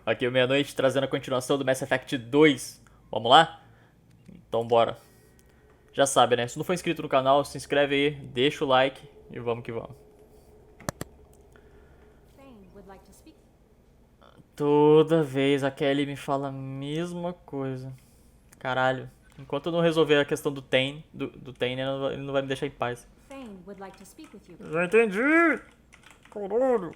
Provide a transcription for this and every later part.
Aqui é meia-noite, trazendo a continuação do Mass Effect 2. Vamos lá? Então bora. Já sabe, né? Se não for inscrito no canal, se inscreve aí, deixa o like e vamos que vamos. Toda vez a Kelly me fala a mesma coisa. Caralho. Enquanto eu não resolver a questão do Tain, ele não vai me deixar em paz. Já entendi! Caralho!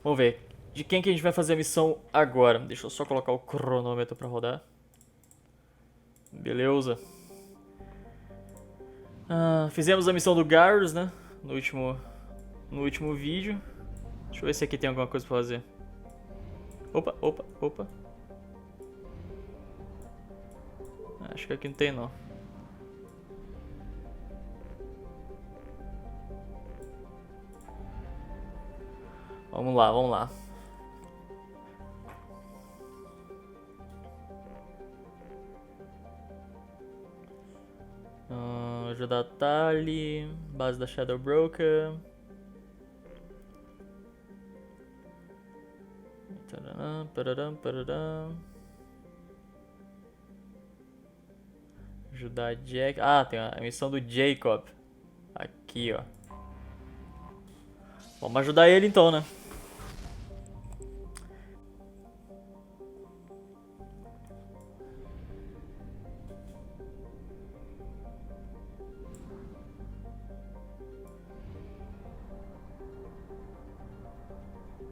Vamos ver. De quem que a gente vai fazer a missão agora? Deixa eu só colocar o cronômetro pra rodar. Beleza. Fizemos a missão do Garrus, né? No último vídeo. Deixa eu ver se aqui tem alguma coisa pra fazer. Opa. Acho que aqui não tem não. Vamos lá. Ajudar a Tali, base da Shadow Broker. Pararam. Ajudar a Jack. Tem a missão do Jacob. Aqui, ó. Vamos ajudar ele então, né?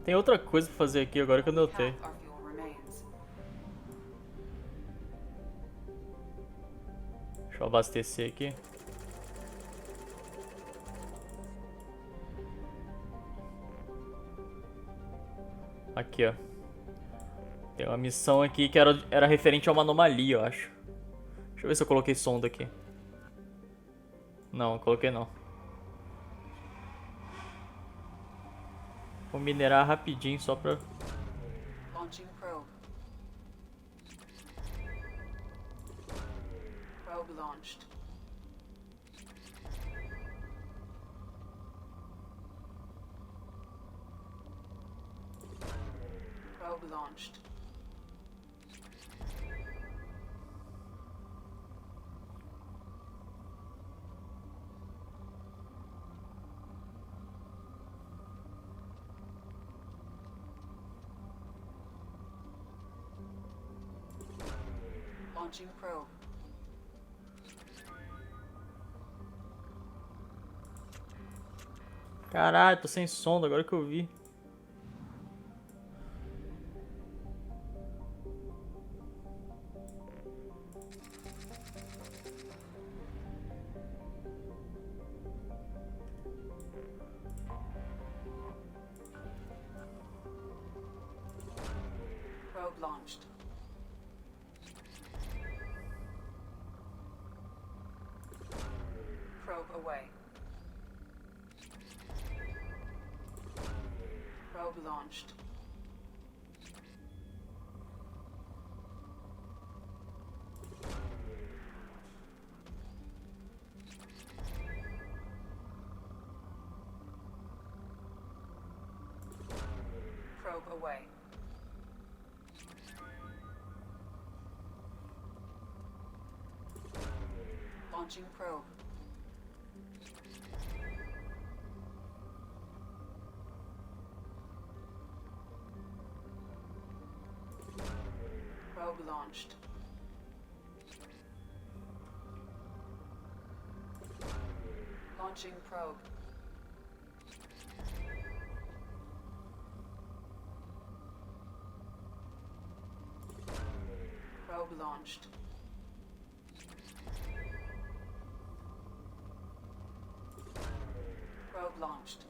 Tem outra coisa pra fazer aqui agora que eu notei. Deixa eu abastecer aqui. Aqui, ó. Tem uma missão aqui que era referente a uma anomalia, eu acho. Deixa eu ver se eu coloquei sonda aqui. Não, eu coloquei não. Vou minerar rapidinho só pra... Launching probe. Probe launched. Probe launched. Launching probe. Caralho, tô sem sonda agora que eu vi. Probe launched. Probe away. Probe launched. Probe away. Launching probe. Probe launched. Launching probe. Probe launched. Probe launched.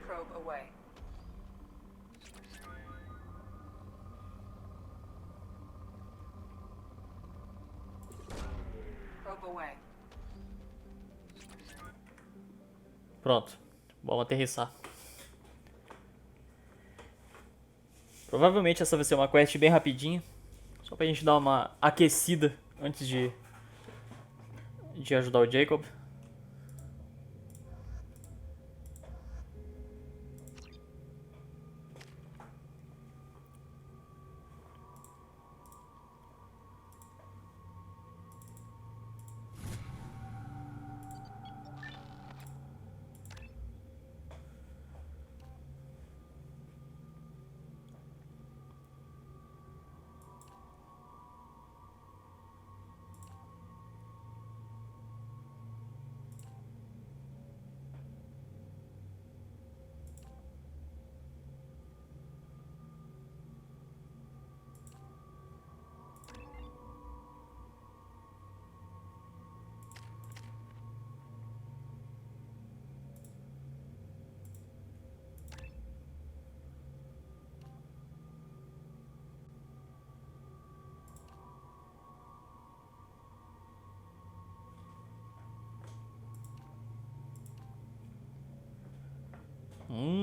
Probe away. Probe away. Pronto. Vamos aterrissar. Provavelmente essa vai ser uma quest bem rapidinha. Só pra gente dar uma aquecida antes de ajudar o Jacob.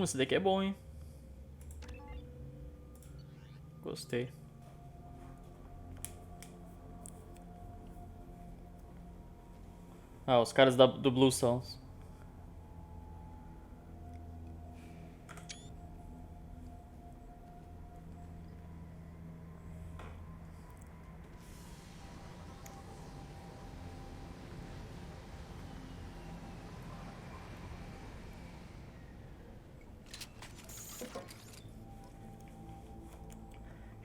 Esse daqui é bom, hein? Gostei. Ah, os caras do Blue Sounds.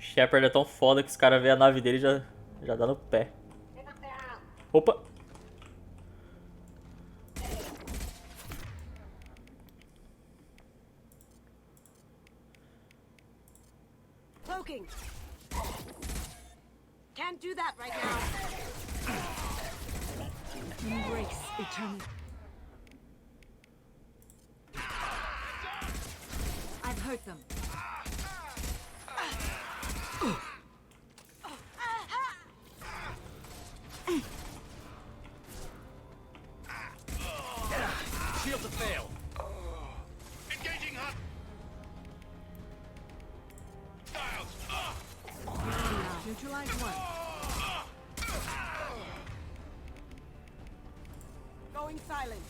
Shepard é tão foda que os caras vê a nave dele e já dá no pé. Opa! Cloaking. Can't do that right now. Embrace eternity. I've hurt them. Shield to fail. Engaging hot. Styles. Neutralize one. Going silent.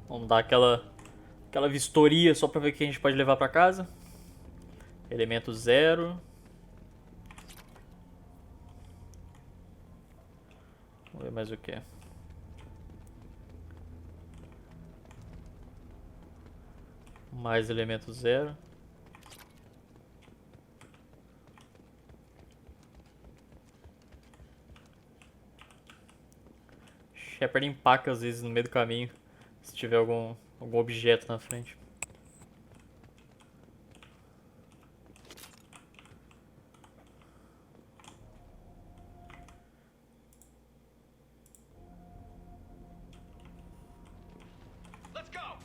Vamos dar aquela vistoria só pra ver o que a gente pode levar pra casa. Elemento 0. Vamos ver mais o que. Mais elemento 0. Shepard empaca às vezes no meio do caminho, se tiver algum objeto na frente. Let's go.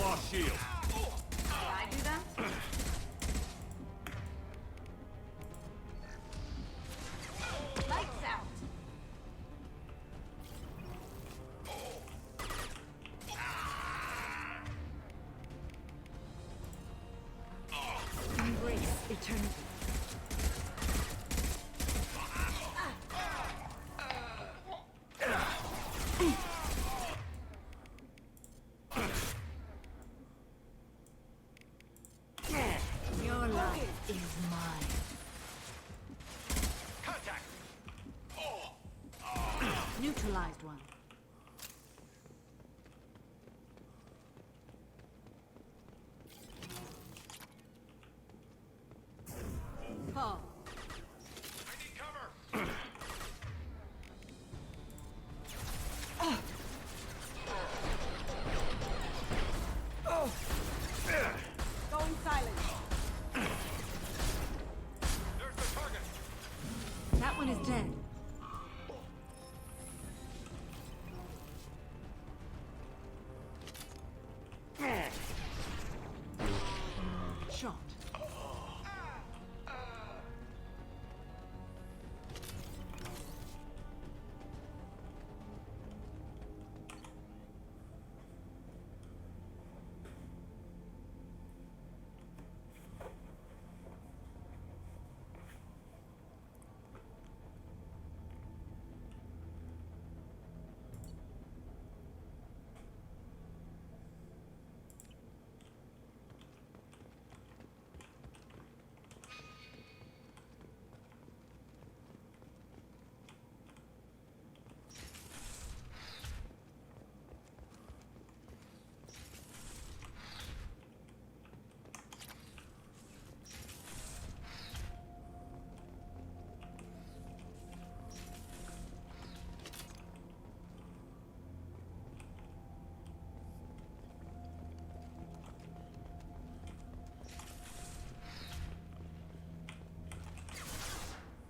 Lost shield. Did I do that? Lights out. Embrace eternity. Your life is mine. Contact. Neutralized one. Paul. I need cover. Going silent. There's the target. That one is dead. Shot.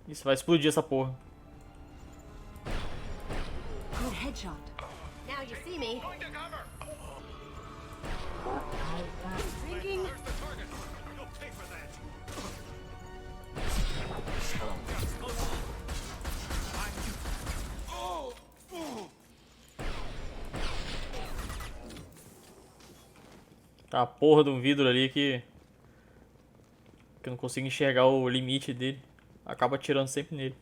Isso vai explodir essa porra. Good headshot. Now you see me. Going to cover. Drinking. There's the target. You'll pay for that. Tá a porra de um vidro ali que eu não consigo enxergar o limite dele. Acaba atirando sempre nele.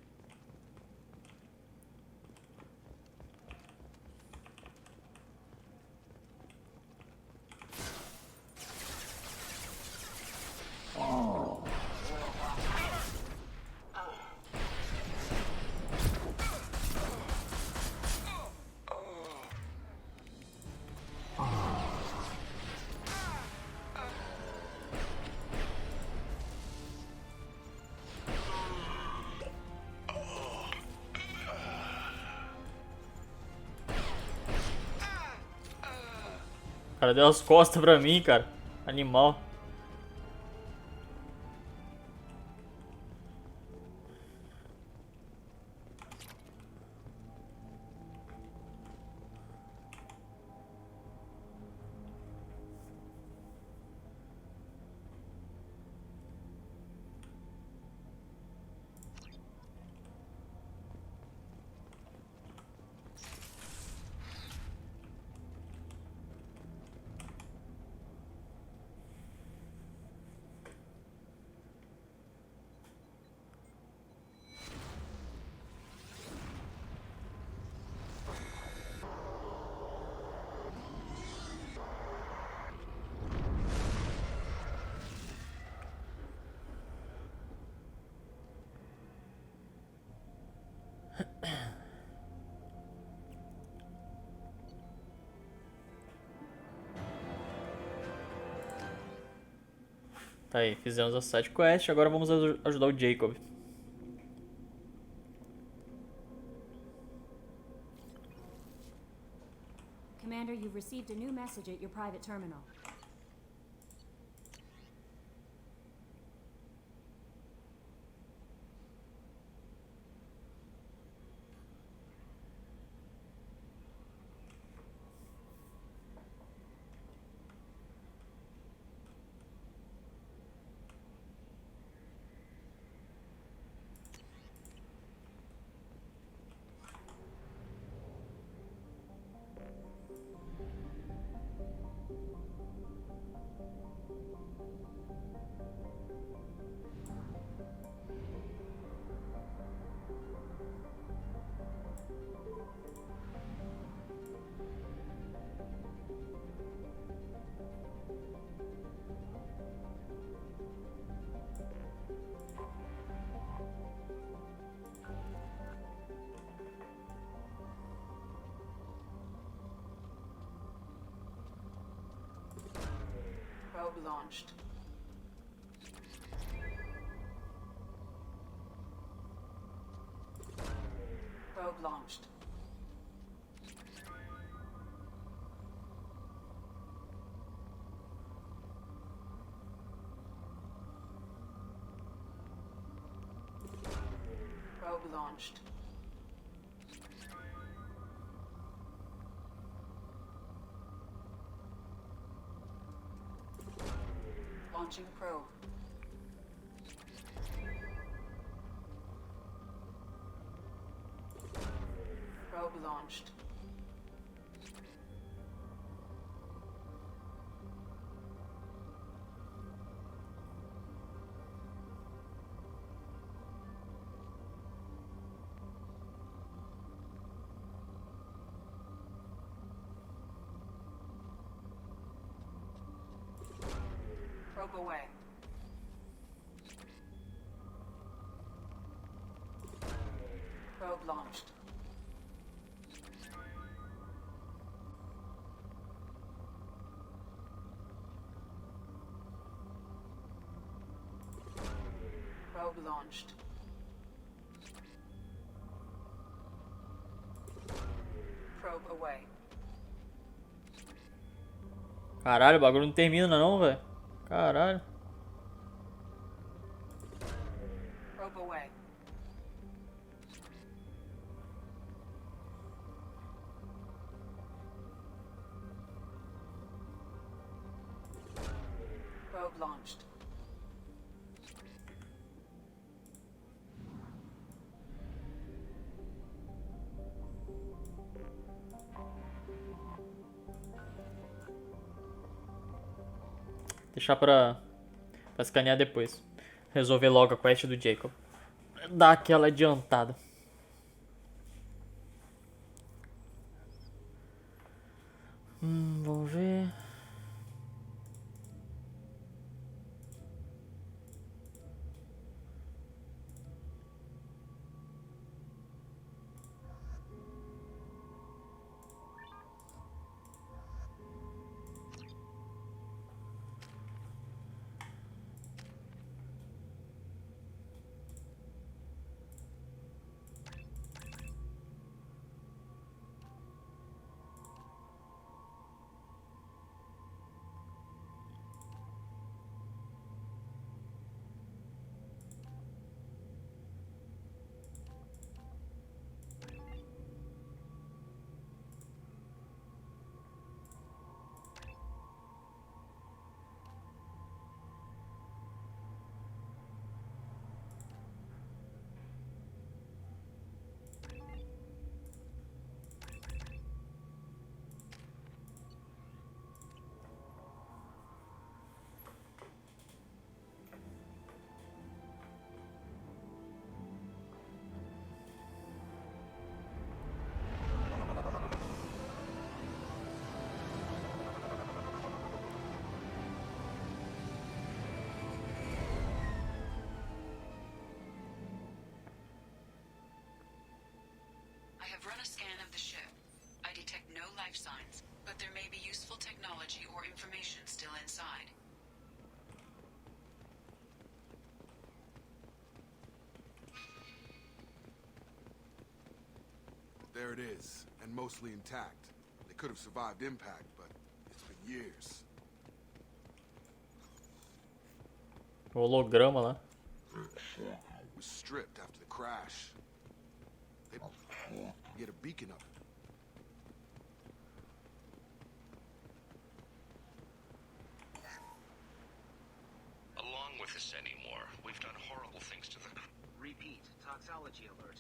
O cara deu as costas pra mim, cara. Animal. Tá aí, fizemos a side quest, agora vamos ajudar o Jacob. Commander, you've received a new message at your private terminal. Probe launched. Probe launched. Probe launched. Launching probe. Probe launched. Probe away. Probe launched. Probe launched. Probe away. Caralho, o bagulho não termina não, velho. Caralho. Probe away. Probe launched. Deixar pra escanear depois. Resolver logo a quest do Jacob. Dar aquela adiantada. Vamos ver. I have run a scan of the ship. I detect no life signs, but there may be useful technology or information still inside. There it is, and mostly intact. They could have survived impact, but it's been years. O holograma lá. It was stripped after the crash. They get a beacon of it. Along with this anymore, we've done horrible things to the... Repeat, toxology alert.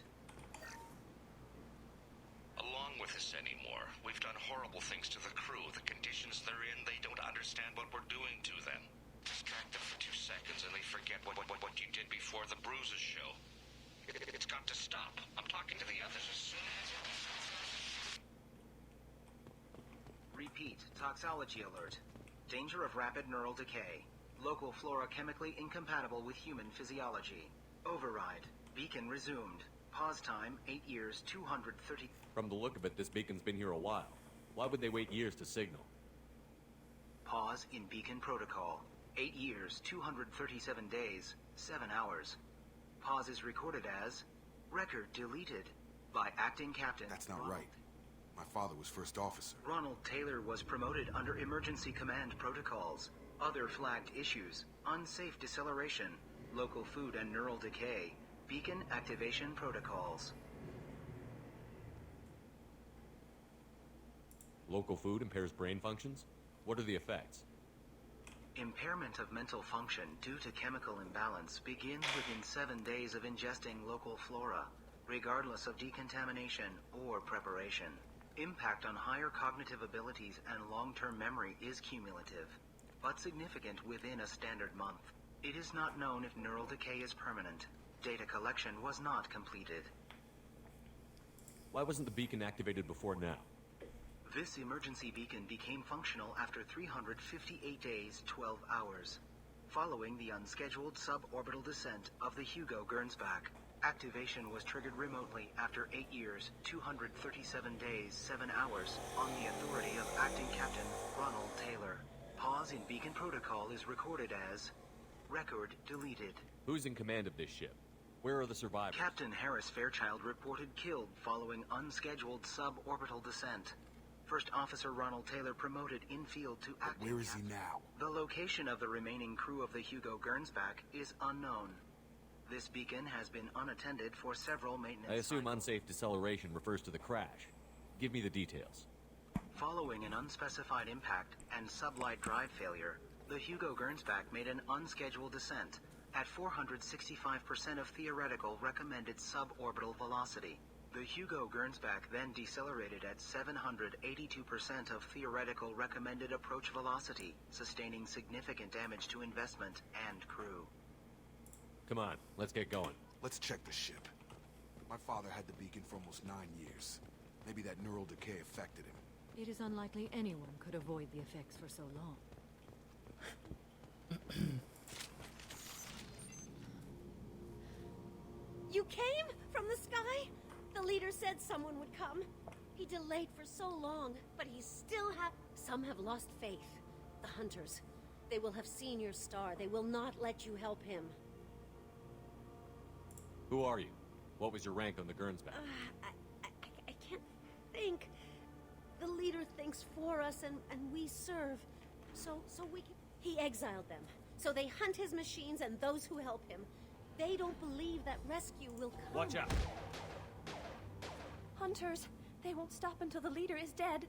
Along with this anymore, we've done horrible things to the crew. The conditions they're in, they don't understand what we're doing to them. Distract them for 2 seconds and they forget what you did before the bruises show. It's got to stop. I'm talking to the others as soon as... Repeat, toxology alert. Danger of rapid neural decay. Local flora chemically incompatible with human physiology. Override. Beacon resumed. Pause time, 8 years, 230... From the look of it, this beacon's been here a while. Why would they wait years to signal? Pause in beacon protocol. 8 years, 237 days, 7 hours. Pause is recorded as... Record deleted by acting captain... That's not Ronald. right. My father was first officer. Ronald Taylor was promoted under emergency command protocols. Other flagged issues: unsafe deceleration, local food and neural decay, beacon activation protocols. Local food impairs brain functions? What are the effects? Impairment of mental function due to chemical imbalance begins within 7 days of ingesting local flora, regardless of decontamination or preparation. Impact on higher cognitive abilities and long-term memory is cumulative, but significant within a standard month. It is not known if neural decay is permanent. Data collection was not completed. Why wasn't the beacon activated before now? This emergency beacon became functional after 358 days, 12 hours. Following the unscheduled suborbital descent of the Hugo Gernsback, activation was triggered remotely after 8 years, 237 days, 7 hours, on the authority of Acting Captain Ronald Taylor. Pause in beacon protocol is recorded as... Record deleted. Who's in command of this ship? Where are the survivors? Captain Harris Fairchild reported killed following unscheduled suborbital descent. First Officer Ronald Taylor promoted in-field to acting Where is he captain. now? The location of the remaining crew of the Hugo Gernsback is unknown. This beacon has been unattended for several maintenance I assume cycles. unsafe deceleration refers to the crash. Give me the details. Following an unspecified impact and sublight drive failure, The Hugo Gernsback made an unscheduled descent at 465% of theoretical recommended suborbital velocity. The Hugo Gernsback then decelerated at 782% of theoretical recommended approach velocity, sustaining significant damage to investment and crew. Come on, let's get going. Let's check the ship. My father had the beacon for almost 9 years. Maybe that neural decay affected him. It is unlikely anyone could avoid the effects for so long. You came from the sky? The leader said someone would come. He delayed for so long, but he still Some have lost faith. The hunters. They will have seen your star. They will not let you help him. Who are you? What was your rank on the Gernsback? I can't think. The leader thinks for us, and we serve. So we can... He exiled them. So they hunt his machines and those who help him. They don't believe that rescue will come. Watch out! Hunters, they won't stop until the leader is dead.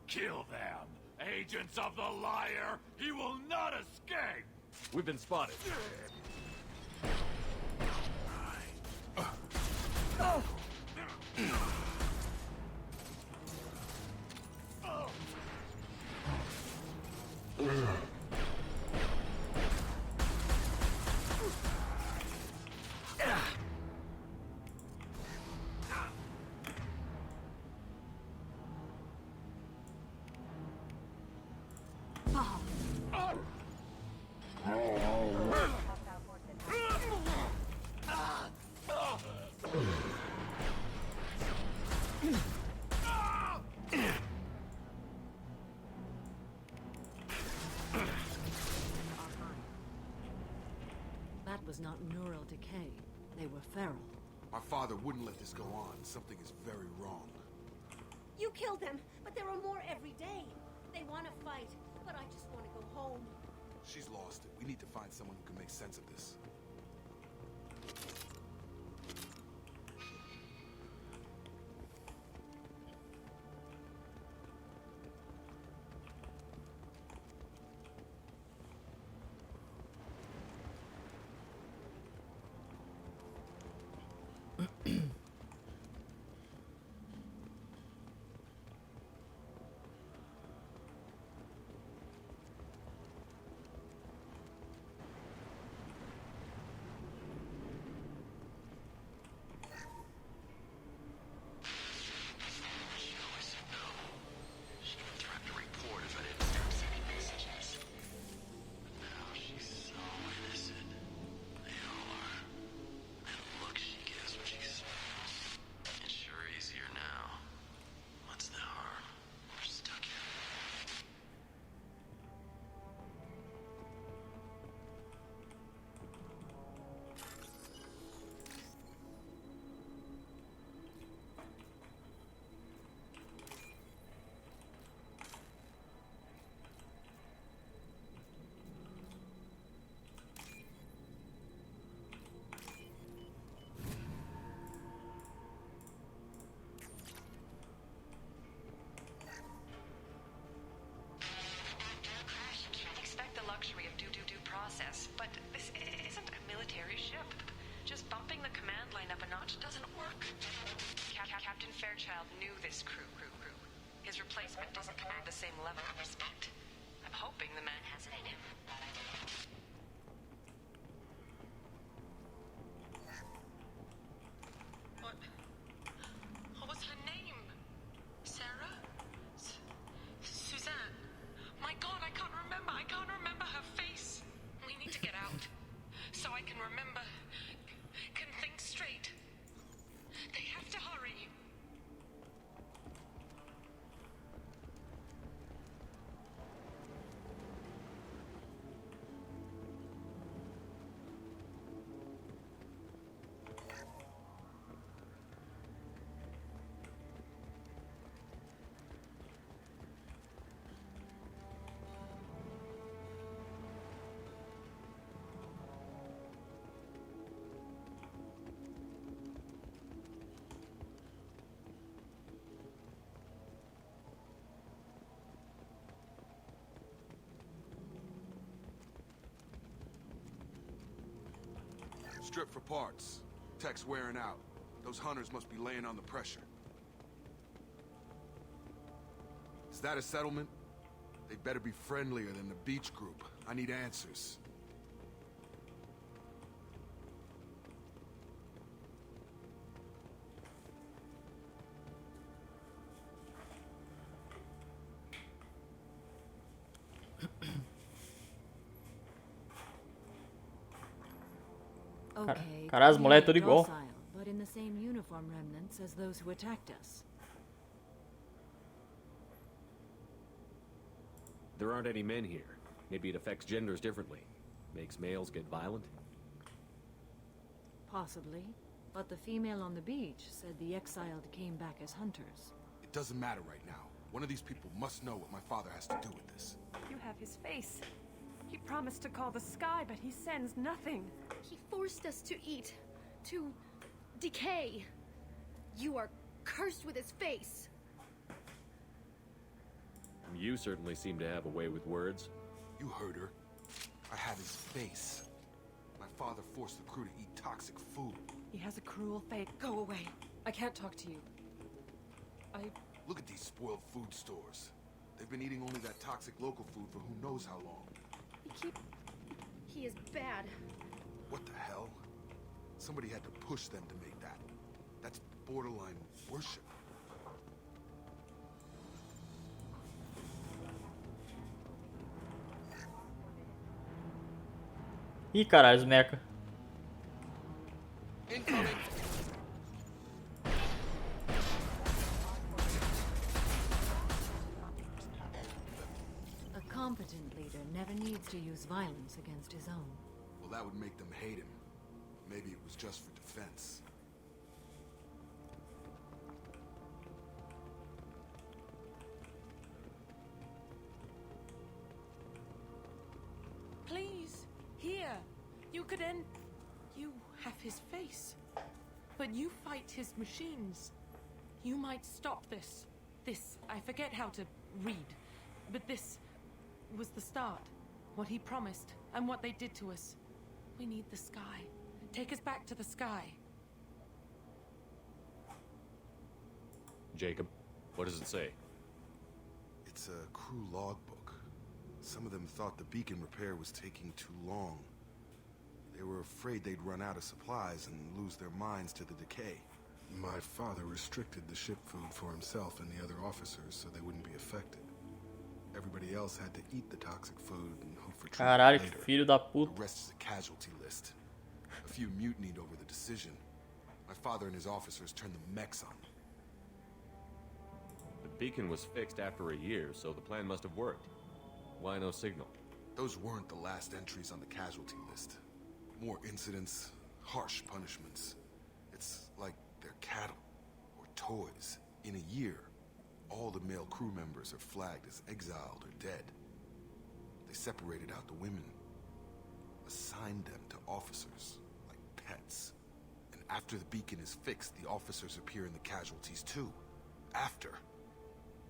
Kill them! Agents of the liar! He will not escape! We've been spotted. That was not neural decay. They were feral. My father wouldn't let this go on. Something is very wrong. You killed them, but there are more every day. They want to fight, but I just want to go home. She's lost it. We need to find someone who can make sense of this. luxury of due process, but this isn't a military ship. Just bumping the command line up a notch doesn't work. Captain Fairchild knew this crew. His replacement doesn't command the same level of respect. I'm hoping the man has it in him. What was her name? Sarah? Suzanne? My God, I can't remember. I can't remember her face. We need to get out so I can remember, can think straight. They have to hurry. Strip for parts. Tech's wearing out. Those hunters must be laying on the pressure. Is that a settlement? They better be friendlier than the beach group. I need answers. Okay, Caralho, as mulheres tudo clearly igual. docile, but in the same uniform remnants as those who attacked us. There aren't any men here. Maybe it affects genders differently. Makes males get violent? Possibly. But the female on the beach said the exiled came back as hunters. It doesn't matter right now. One of these people must know what my father has to do with this. You have his face. He promised to call the sky, but he sends nothing. He forced us to eat, to decay. You are cursed with his face. You certainly seem to have a way with words. You heard her. I have his face. My father forced the crew to eat toxic food. He has a cruel fate. Go away. I can't talk to you. Look at these spoiled food stores. They've been eating only that toxic local food for who knows how long. He is bad. What the hell? Somebody had to push them to make that. That's borderline worship. Ih, caralho, os mecha. Incoming. A competent leader never needs to use violence against his own. Well, that would make them hate him. Maybe it was just for defense. Please, here. You could end. You have his face. But you fight his machines. You might stop this. This, I forget how to read. But this was the start. What he promised, and what they did to us. We need the sky. Take us back to the sky. Jacob, what does it say? It's a crew logbook. Some of them thought the beacon repair was taking too long. They were afraid they'd run out of supplies and lose their minds to the decay. My father restricted the ship food for himself and the other officers so they wouldn't be affected. Everybody else had to eat the toxic food and hope for treatment Caralho, que later. filho da puta. The rest is a casualty list. A few mutinied over the decision. My father and his officers turned the mechs on them. The beacon was fixed after a year, so the plan must have worked. Why no signal? Those weren't the last entries on the casualty list. More incidents, harsh punishments. It's like they're cattle or toys. In a year, all the male crew members are flagged as exiled or dead. They separated out the women, assigned them to officers, like pets. And after the beacon is fixed, the officers appear in the casualties too. After.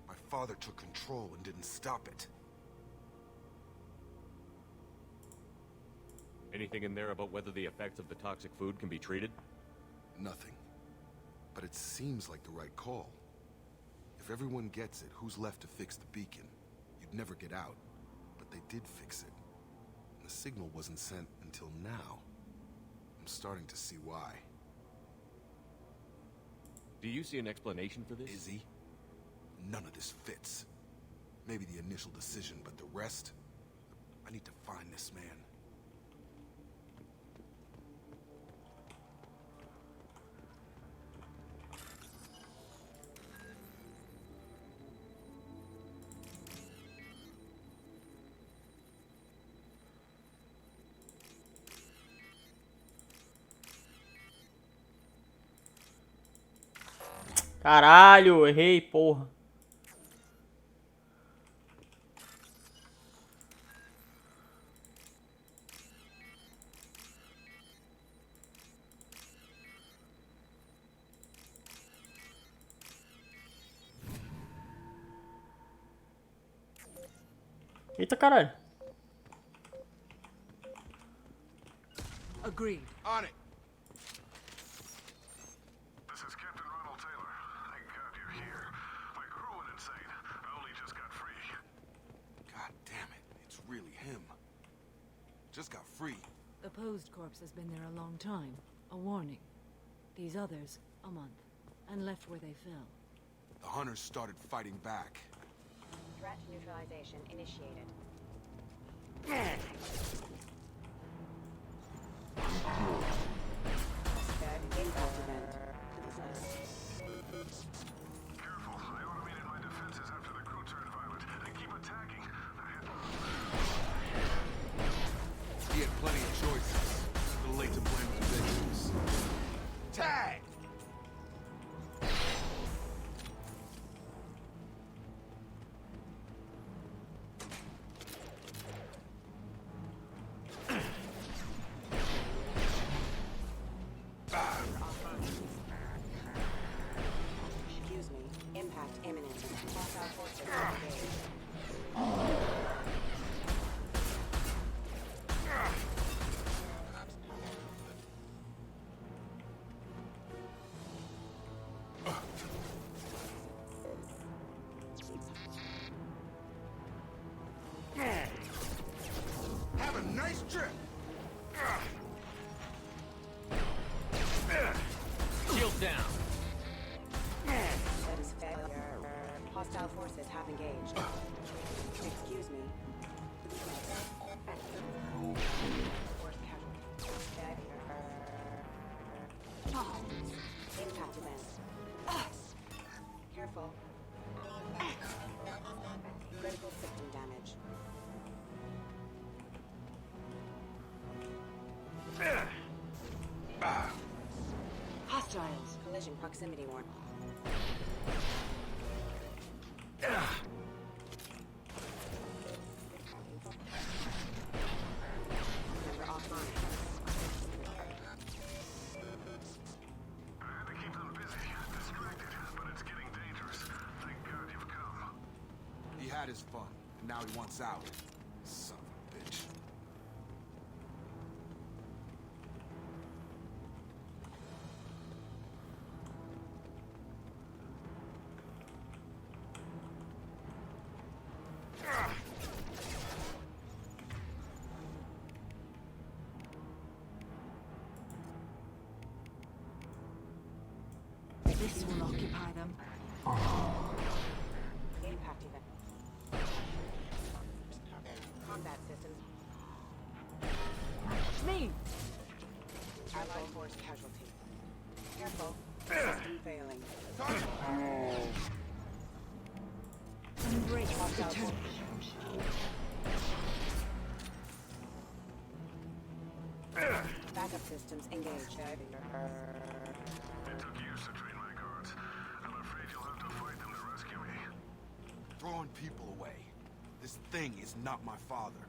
My father took control and didn't stop it. Anything in there about whether the effects of the toxic food can be treated? Nothing. But it seems like the right call. If everyone gets it, who's left to fix the beacon? You'd never get out. But they did fix it. And the signal wasn't sent until now. I'm starting to see why. Do you see an explanation for this? Izzy, none of this fits. Maybe the initial decision, but the rest? I need to find this man. Caralho, errei, porra. Eita, caralho. Agreed. On it. just got free. The posed corpse has been there a long time. A warning. These others, a month. And left where they fell. The hunters started fighting back. Threat neutralization initiated. Dead impact event. Careful, I automated my defenses after the crew turned violent. And keep attacking. He had plenty of choices. Too late to blame his victims. Tag! Excuse me. Impact imminent. Hostile forces engaged. Have a nice trip! Shield down. That is failure. Hostile forces have engaged. Excuse me. Force casualty. Impact event. Careful. Critical system damage. Hostiles. Collision proximity warning. Member offline. I had to keep them busy, distracted, but it's getting dangerous. Thank God you've come. He had his fun, and now he wants out. Son of a bitch. This will occupy them. Impact event. Combat systems. Me! Allied force casualty. Careful. System failing. Embrace the Hostile turn. Backup systems engaged. It took years to train my guards. I'm afraid you'll have to fight them to rescue me. Throwing people away. This thing is not my father.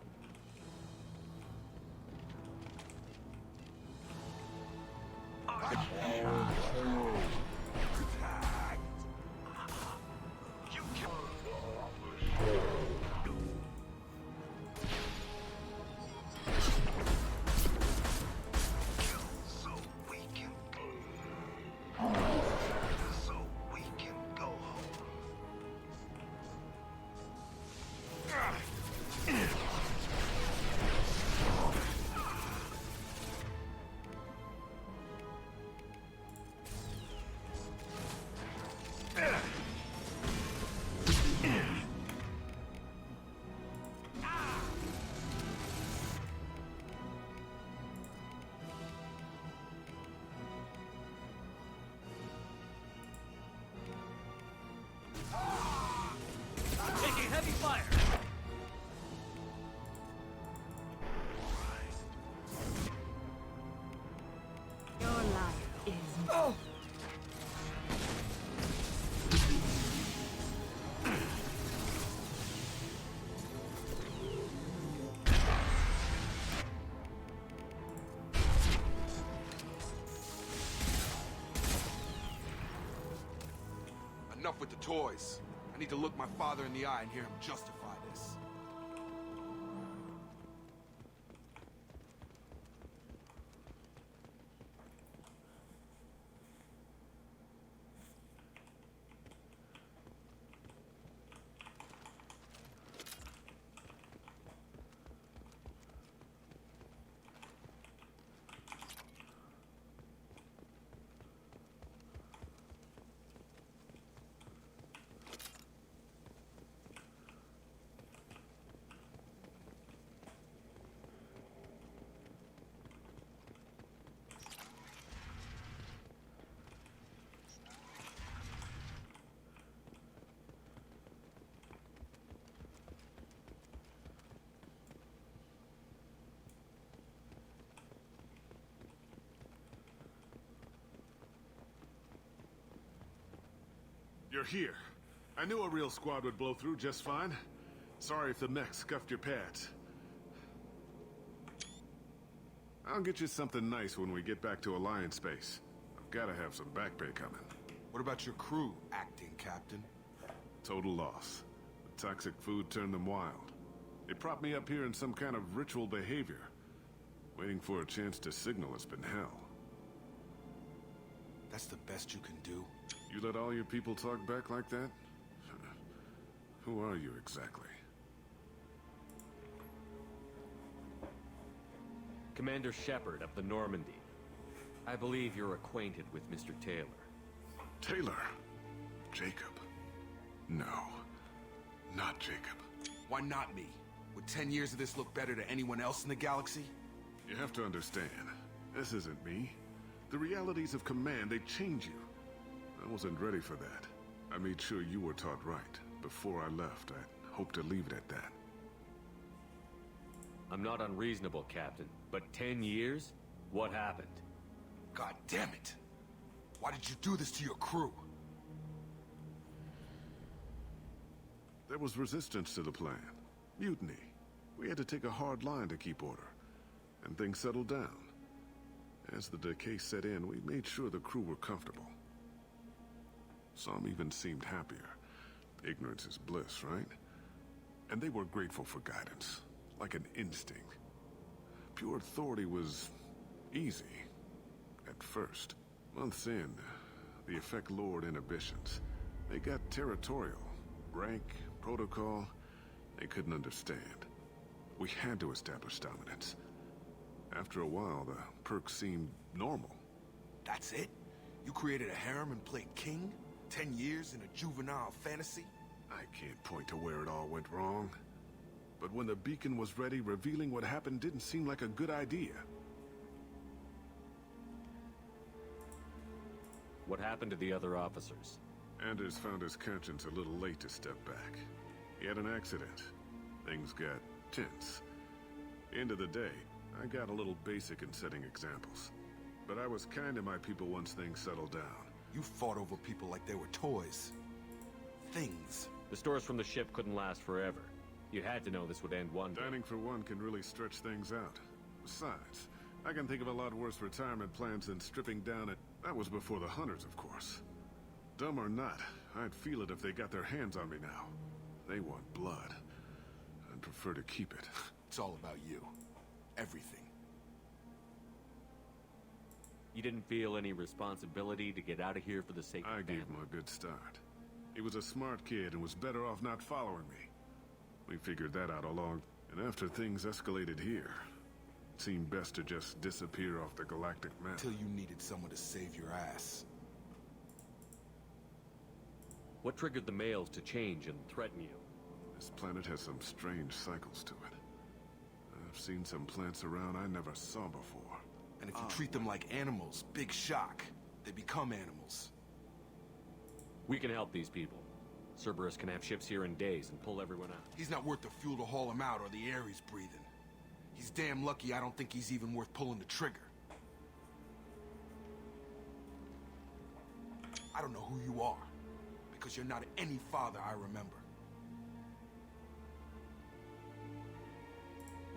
Taking heavy fire. Your life is... Enough with the toys. I need to look my father in the eye and hear him justify this. You're here. I knew a real squad would blow through just fine. Sorry if the mech scuffed your pads. I'll get you something nice when we get back to Alliance base. I've gotta have some back pay coming. What about your crew, acting captain? Total loss. The toxic food turned them wild. They propped me up here in some kind of ritual behavior. Waiting for a chance to signal has been hell. That's the best you can do? You let all your people talk back like that? Who are you exactly? Commander Shepard of the Normandy. I believe you're acquainted with Mr. Taylor. Taylor? Jacob? No. Not Jacob. Why not me? Would 10 years of this look better to anyone else in the galaxy? You have to understand, this isn't me. The realities of command, they change you. I wasn't ready for that. I made sure you were taught right. Before I left, I hoped to leave it at that. I'm not unreasonable, Captain, but 10 years? What happened? God damn it! Why did you do this to your crew? There was resistance to the plan. Mutiny. We had to take a hard line to keep order. And things settled down. As the decay set in, we made sure the crew were comfortable. Some even seemed happier. Ignorance is bliss, right? And they were grateful for guidance, like an instinct. Pure authority was easy, at first. Months in, the effect lowered inhibitions. They got territorial. Rank, protocol, they couldn't understand. We had to establish dominance. After a while, the perks seemed normal. That's it? You created a harem and played king? 10 years in a juvenile fantasy? I can't point to where it all went wrong. But when the beacon was ready, revealing what happened didn't seem like a good idea. What happened to the other officers? Anders found his conscience a little late to step back. He had an accident. Things got tense. End of the day, I got a little basic in setting examples. But I was kind to my people once things settled down. You fought over people like they were toys. Things. The stores from the ship couldn't last forever. You had to know this would end one day. Dining for one can really stretch things out. Besides, I can think of a lot worse retirement plans than stripping down it. That was before the hunters, of course. Dumb or not, I'd feel it if they got their hands on me now. They want blood. I'd prefer to keep it. It's all about you. Everything. You didn't feel any responsibility to get out of here for the sake of I gave family? him a good start. He was a smart kid and was better off not following me. We figured that out along, and after things escalated here, it seemed best to just disappear off the galactic map. Till you needed someone to save your ass. What triggered the males to change and threaten you? This planet has some strange cycles to it. I've seen some plants around I never saw before. And if you treat them like animals, big shock. They become animals. We can help these people. Cerberus can have ships here in days and pull everyone out. He's not worth the fuel to haul him out or the air he's breathing. He's damn lucky I don't think he's even worth pulling the trigger. I don't know who you are, because you're not any father I remember.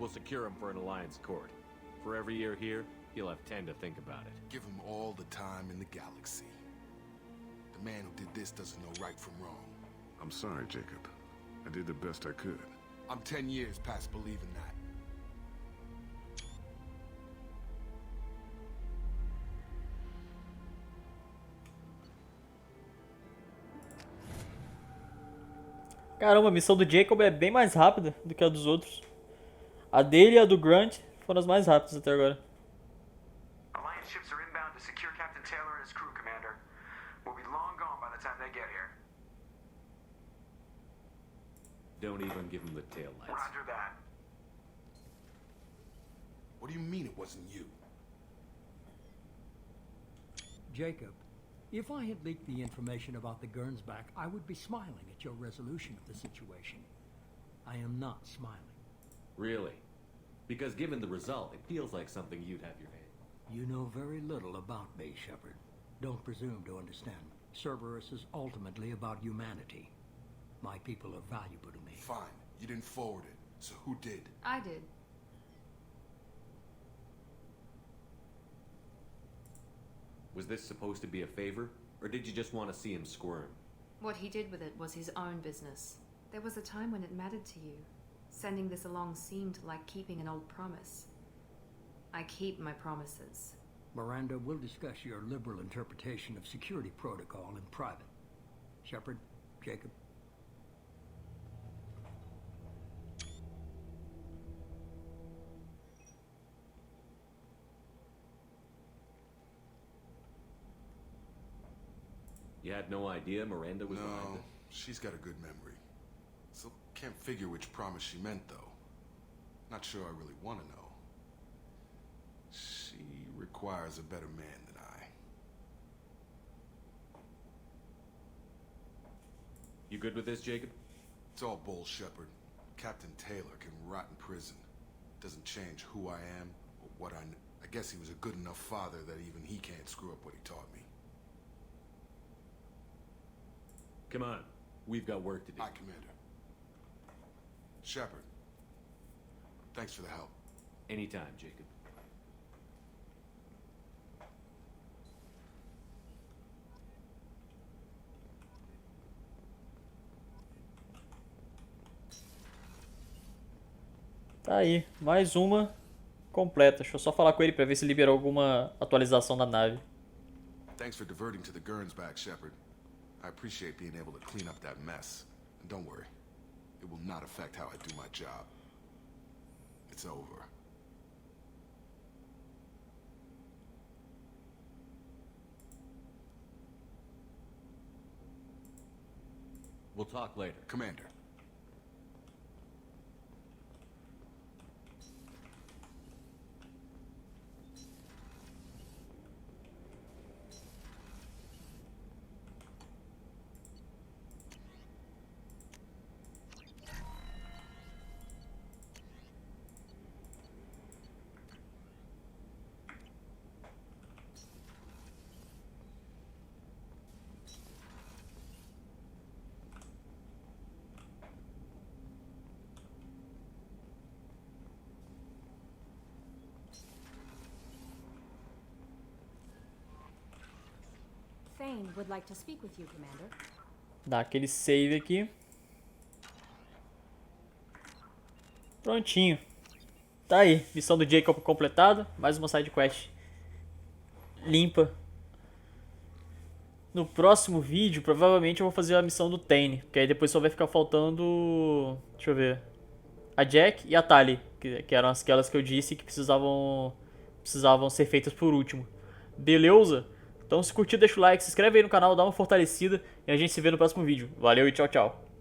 We'll secure him for an alliance court. For every year here, he'll have 10 to think about it. Give him all the time in the galaxy. The man who did this doesn't know right from wrong. I'm sorry, Jacob. I did the best I could. I'm 10 years past believing that. Caramba, a missão do Jacob é bem mais rápida do que a dos outros. A dele e a do Grant foram as mais rápidas até agora. Alliance ships are inbound to secure Captain Taylor and his crew, Commander. We'll be long gone by the time they get here. Don't even give him the tail lights. Roger that. What do you mean it wasn't you? Jacob, if I had leaked the information about the Gernsback, I would be smiling at your resolution of the situation. I am not smiling. Really? Because given the result, it feels like something you'd have your hand. You know very little about me, Shepard. Don't presume to understand me. Cerberus is ultimately about humanity. My people are valuable to me. Fine. You didn't forward it. So who did? I did. Was this supposed to be a favor, or did you just want to see him squirm? What he did with it was his own business. There was a time when it mattered to you. Sending this along seemed like keeping an old promise. I keep my promises. Miranda, we'll discuss your liberal interpretation of security protocol in private. Shepard, Jacob. You had no idea Miranda was behind No, it? she's got a good memory. So can't figure which promise she meant, though. Not sure I really want to know. She requires a better man than I. You good with this, Jacob? It's all bull, Shepard. Captain Taylor can rot in prison. Doesn't change who I am or what I know. I guess he was a good enough father that even he can't screw up what he taught me. Come on. We've got work to do. Aye, Commander. Shepard. Thanks for the help. Anytime, Jacob. Tá aí, mais uma completa. Deixa eu só falar com ele pra ver se liberou alguma atualização da nave. Thanks for diverting to the Gernsback, Shepard. I appreciate being able to clean up that mess. And don't worry, it will not affect how I do my job. It's over. We'll talk later. Commander. Fane would like to speak with you, Commander. Dá aquele save aqui. Prontinho. Tá aí, missão do Jacob completada. Mais uma side quest limpa. No próximo vídeo, provavelmente eu vou fazer a missão do Tane. Que aí depois só vai ficar faltando... Deixa eu ver. A Jack e a Tali. Que eram aquelas que eu disse que precisavam ser feitas por último. Beleza? Então se curtiu, deixa o like, se inscreve aí no canal, dá uma fortalecida. E a gente se vê no próximo vídeo. Valeu e tchau, tchau.